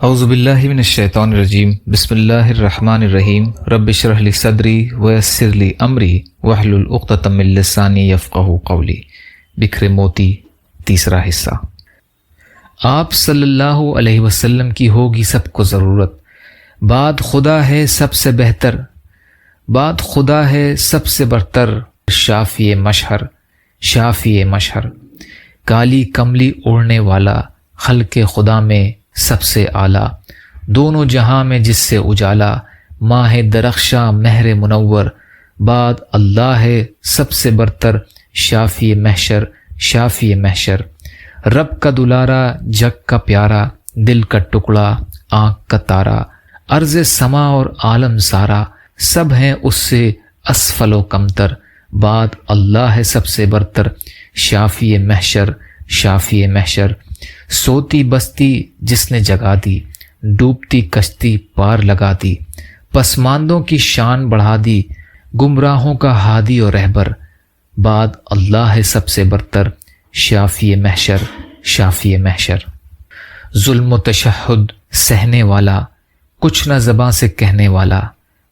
اعوذ باللہ من الشیطان الرجیم بسم اللہ الرحمن الرحیم رب اشرح لی صدری ویسر لی امری واحلل عقدۃ من لسانی یفقہوا قولی۔ بکھرے موتی تیسرا حصہ۔ آپ صلی اللہ علیہ وسلم کی ہوگی سب کو ضرورت، بعد خدا ہے سب سے بہتر، بعد خدا ہے سب سے برتر، شافی مشہر شافی مشہر، کالی کملی اوڑھنے والا، خلق خدا میں سب سے اعلیٰ، دونوں جہاں میں جس سے اجالا، ماہ درخشاں مہر منور، بعد اللہ ہے سب سے برتر، شافی محشر شافی محشر، رب کا دلارا جگ کا پیارا، دل کا ٹکڑا آنکھ کا تارا، عرض سما اور عالم سارا، سب ہیں اس سے اسفل و کمتر، بعد اللہ ہے سب سے برتر، شافی محشر شافی محشر، سوتی بستی جس نے جگا دی، ڈوبتی کشتی پار لگا دی، پسماندوں کی شان بڑھا دی، گمراہوں کا ہادی اور رہبر، بعد اللہ ہے سب سے برتر، شافی محشر شافی محشر، ظلم و تشہد سہنے والا، کچھ نہ زباں سے کہنے والا،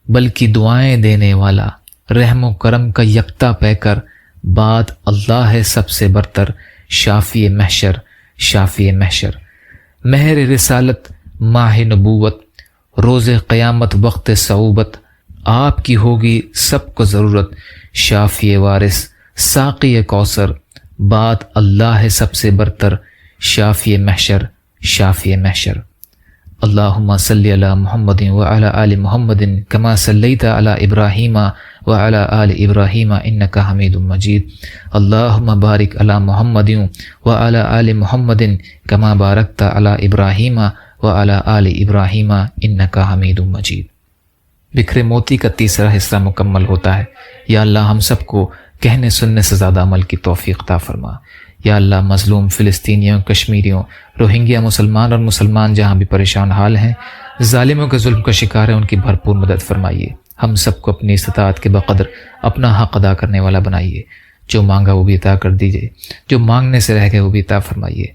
بلکہ دعائیں دینے والا، رحم و کرم کا یکتا پیکر، بعد اللہ ہے سب سے برتر، شافی محشر شافی محشر، مہر رسالت ماہ نبوت، روز قیامت وقت صعوبت، آپ کی ہوگی سب کو ضرورت، شافی وارث ساقی کوثر، بعد اللہ ہے سب سے برتر، شافی محشر شافی محشر۔ اللہم صلی علی محمد وعلی آل محمد کما صلیت علی ابراہیم وعلی آل ابراہیم انک حمید مجید، اللہم بارک علی محمد وعلی آل محمد کما بارکت علی ابراہیم وعلی آل ابراہیم انک حمید مجید۔ بکھرے موتی کا تیسرا حصہ مکمل ہوتا ہے۔ یا اللہ ہم سب کو کہنے سننے سے زیادہ عمل کی توفیق عطا فرما۔ یا اللہ مظلوم فلسطینیوں، کشمیریوں، روہنگیا مسلمان اور مسلمان جہاں بھی پریشان حال ہیں، ظالموں کے ظلم کا شکار ہیں، ان کی بھرپور مدد فرمائیے۔ ہم سب کو اپنی استطاعت کے بقدر اپنا حق ادا کرنے والا بنائیے، جو مانگا وہ بھی عطا کر دیجیے، جو مانگنے سے رہ گئے وہ بھی عطا فرمائیے۔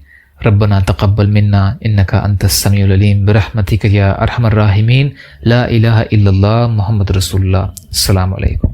ربنا تقبل منا انک انت السمیع العلیم برحمتک یا ارحم الراحمین، لا الہ الا اللہ محمد رسول اللہ۔ السلام علیکم۔